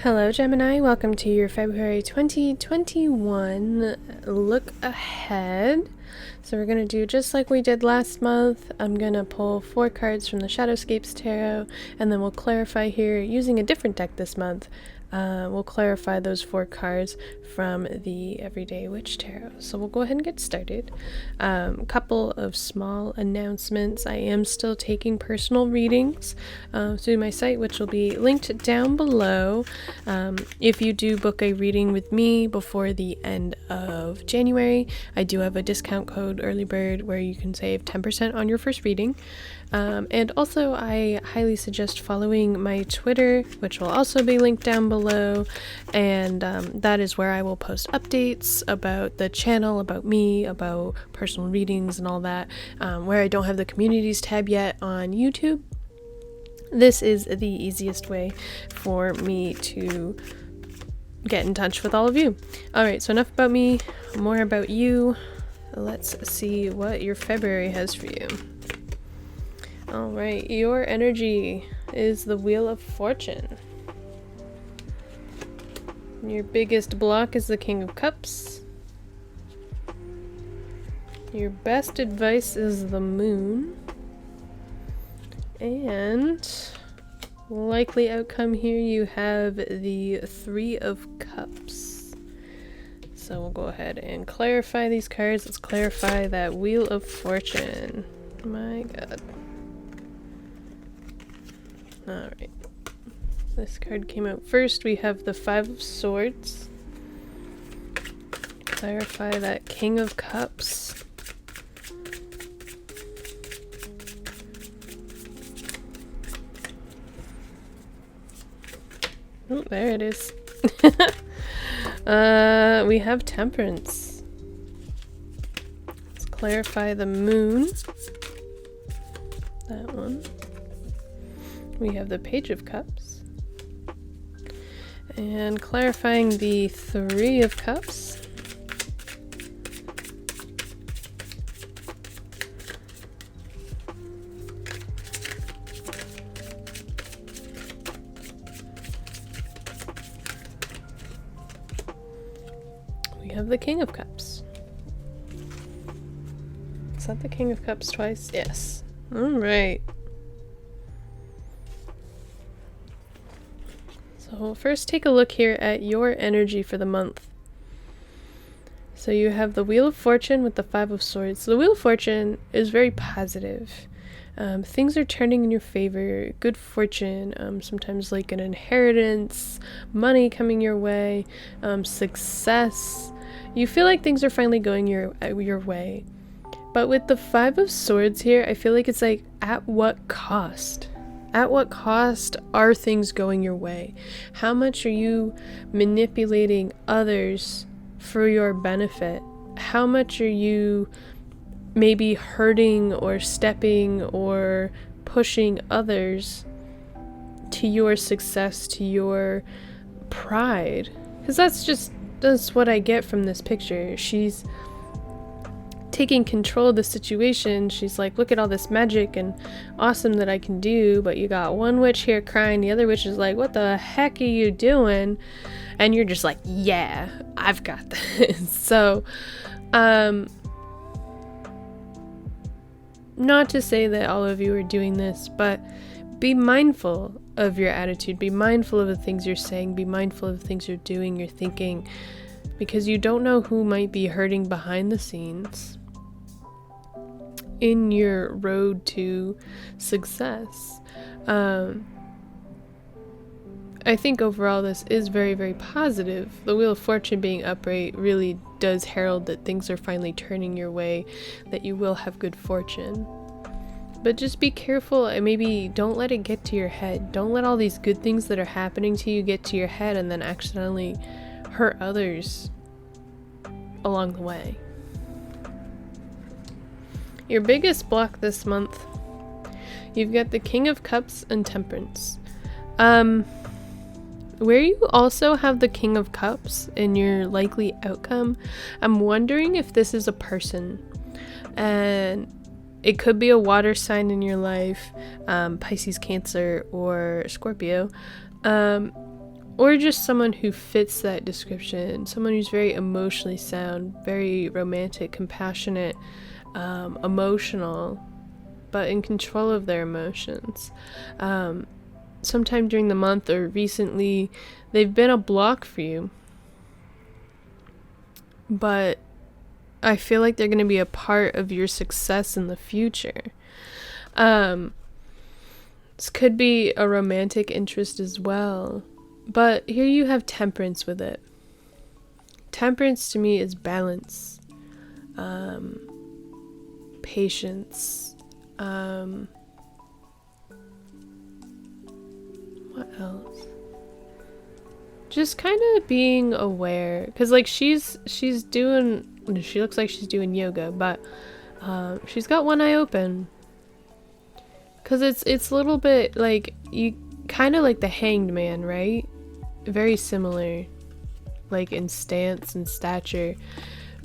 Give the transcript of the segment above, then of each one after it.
Hello Gemini, welcome to your February 2021 look ahead. So we're going to do just like we did last month. I'm going to pull 4 cards from the Shadowscapes Tarot, and then we'll clarify here using a different deck this month. We'll clarify those 4 cards from the Everyday Witch Tarot. So we'll go ahead and get started. A couple of small announcements. I am still taking personal readings through my site, which will be linked down below. If you do book a reading with me before the end of January, I do have a discount code Early Bird where you can save 10% on your first reading. And also I highly suggest following my Twitter, which will also be linked down below, and that is where I will post updates about the channel, about me, about personal readings and all that. Where I don't have the communities tab yet on YouTube, this is the easiest way for me to get in touch with all of you. Alright, so enough about me, more about you. Let's see what your February has for you. Alright, your energy is the Wheel of Fortune. Your biggest block is the King of Cups. Your best advice is the Moon. And likely outcome here, you have the 3 of Cups. So we'll go ahead and clarify these cards. Let's clarify that Wheel of Fortune. My god. Alright, this card came out first. We have the 5 of Swords. Clarify that King of Cups. Oh, there it is. We have Temperance. Let's clarify the Moon. That one. We have the Page of Cups. And clarifying the 3 of Cups. We have the King of Cups. Is that the King of Cups twice? Yes. Alright. So we'll first take a look here at your energy for the month. So you have the Wheel of Fortune with the 5 of Swords. So the Wheel of Fortune is very positive. Things are turning in your favor, good fortune, sometimes like an inheritance, money coming your way, success. You feel like things are finally going your way. But with the 5 of Swords here, I feel like it's like, at what cost? At what cost are things going your way? How much are you manipulating others for your benefit? How much are you maybe hurting or stepping or pushing others to your success, to your pride? Because that's what I get from this picture. She's taking control of the situation. She's like, look at all this magic and awesome that I can do, but you got one witch here crying, the other witch is like, what the heck are you doing? And you're just like, yeah, I've got this. So not to say that all of you are doing this, but be mindful of your attitude, be mindful of the things you're saying, be mindful of the things you're doing, you're thinking, because you don't know who might be hurting behind the scenes in your road to success. I think overall this is very, very positive. The Wheel of Fortune being upright really does herald that things are finally turning your way, that you will have good fortune. But just be careful and maybe don't let it get to your head. Don't let all these good things that are happening to you get to your head and then accidentally hurt others along the way. Your biggest block this month, you've got the King of Cups and Temperance. Where you also have the King of Cups in your likely outcome, I'm wondering if this is a person. And it could be a water sign in your life, Pisces, Cancer, or Scorpio. or just someone who fits that description, someone who's very emotionally sound, very romantic, compassionate, emotional, but in control of their emotions. Sometime during the month or recently, they've been a block for you, but I feel like they're going to be a part of your success in the future. This could be a romantic interest as well. But here you have temperance with it. Temperance to me is balance, patience, what else? Just kind of being aware, because like she looks like she's doing yoga, but she's got one eye open, because it's a little bit like you kind of like the Hanged Man, right? Very similar, like in stance and stature,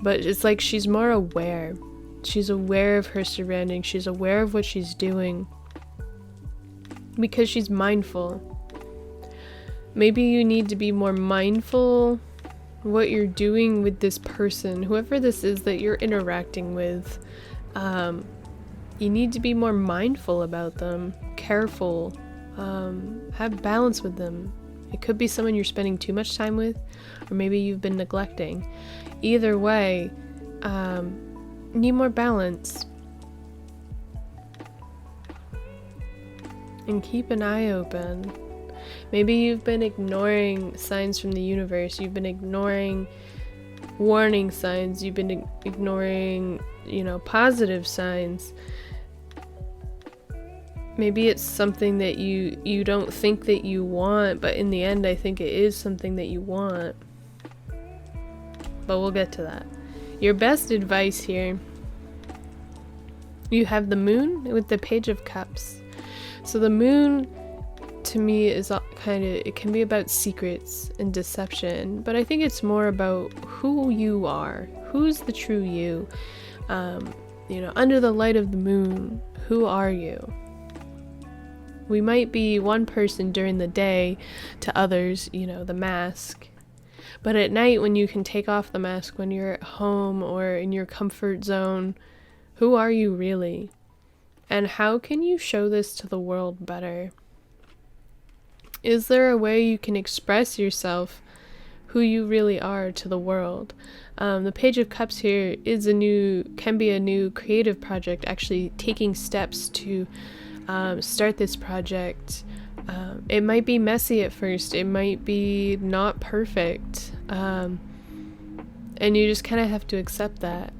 but it's like she's more aware. She's aware of her surroundings. She's aware of what she's doing because she's mindful. Maybe you need to be more mindful what you're doing with this person, whoever this is that you're interacting with. You need to be more mindful about them, careful, have balance with them. It could be someone you're spending too much time with, or maybe you've been neglecting. Either way, need more balance. And keep an eye open. Maybe you've been ignoring signs from the universe. You've been ignoring warning signs. You've been ignoring, positive signs. Maybe it's something that you don't think that you want, but in the end, I think it is something that you want. But we'll get to that. Your best advice here, you have the moon with the Page of Cups. So the moon, to me, is it can be about secrets and deception, but I think it's more about who you are. Who's the true you? Under the light of the moon, who are you? We might be one person during the day to others, the mask. But at night, when you can take off the mask, when you're at home or in your comfort zone, who are you really? And how can you show this to the world better? Is there a way you can express yourself, who you really are, to the world? The Page of Cups here can be a new creative project, actually taking steps to start this project. It might be messy at first, it might be not perfect, and you just kind of have to accept that.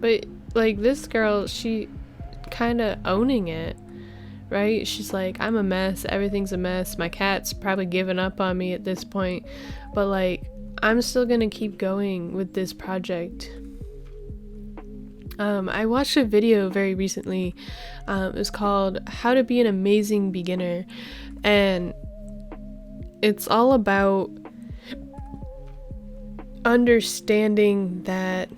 But like this girl, she kind of owning it, right? She's like, I'm a mess, everything's a mess, my cat's probably given up on me at this point, but like I'm still gonna keep going with this project. I watched a video very recently. It was called How to Be an Amazing Beginner, and it's all about understanding that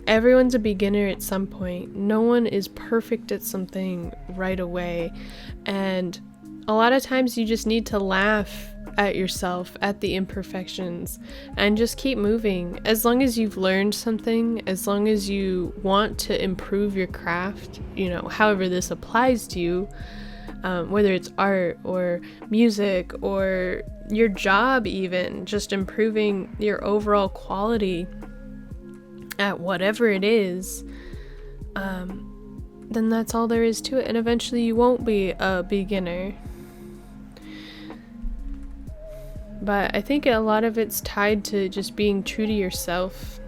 everyone's a beginner at some point. No one is perfect at something right away, and a lot of times you just need to laugh at yourself, at the imperfections, and just keep moving. As long as you've learned something, as long as you want to improve your craft, however this applies to you, whether it's art or music or your job, even just improving your overall quality at whatever it is, then that's all there is to it, and eventually you won't be a beginner. But I think a lot of it's tied to just being true to yourself.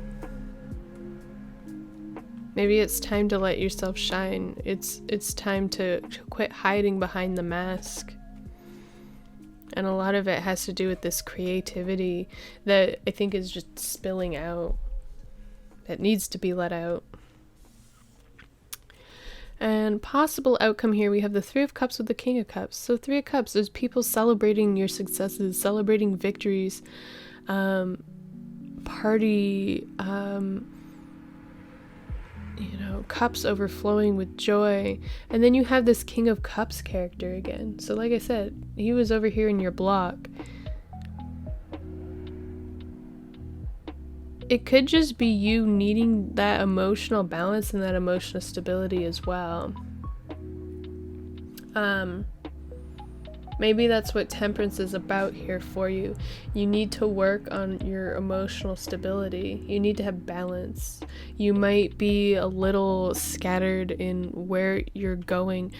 Maybe it's time to let yourself shine. It's time to quit hiding behind the mask. And a lot of it has to do with this creativity that I think is just spilling out. That needs to be let out. And possible outcome here, we have the Three of Cups with the King of Cups. So Three of Cups is people celebrating your successes, celebrating victories, party, cups overflowing with joy. And then you have this King of Cups character again. So like I said, he was over here in your block. it could just be you needing that emotional balance and that emotional stability as well. Maybe that's what temperance is about here for you. You need to work on your emotional stability. You need to have balance. You might be a little scattered in where you're going.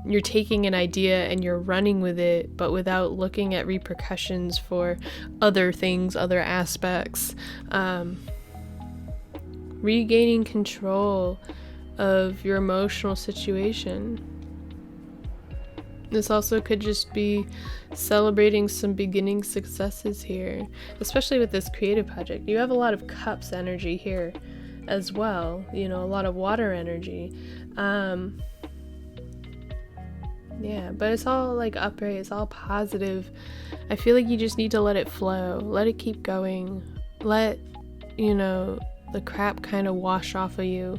You're taking an idea and you're running with it, but without looking at repercussions for other things, other aspects. Regaining control of your emotional situation. This also could just be celebrating some beginning successes here, especially with this creative project. You have a lot of cups energy here as well, you know, a lot of water energy. Yeah, but it's all like upright, it's all positive. I feel like you just need to let it flow, let it keep going, let, you know, the crap kind of wash off of you,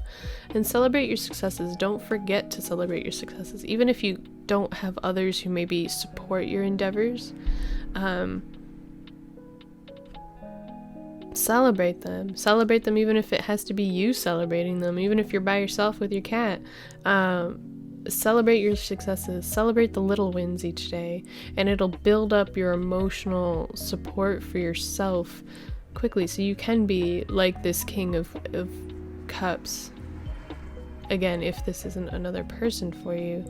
and celebrate your successes. Don't forget to celebrate your successes, even if you don't have others who maybe support your endeavors. Celebrate them even if it has to be you celebrating them, even if you're by yourself with your cat. Celebrate your successes, celebrate the little wins each day, and it'll build up your emotional support for yourself quickly, so you can be like this King of Cups. Again, if this isn't another person for you,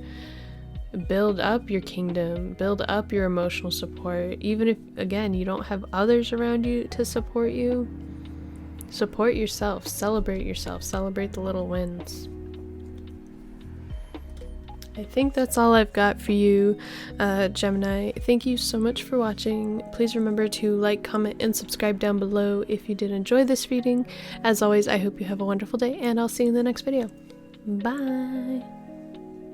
build up your kingdom, build up your emotional support. Even if, again, you don't have others around you to support you, support yourself, celebrate the little wins. I think that's all I've got for you, Gemini. Thank you so much for watching. Please remember to like, comment, and subscribe down below if you did enjoy this reading. As always, I hope you have a wonderful day, and I'll see you in the next video. Bye!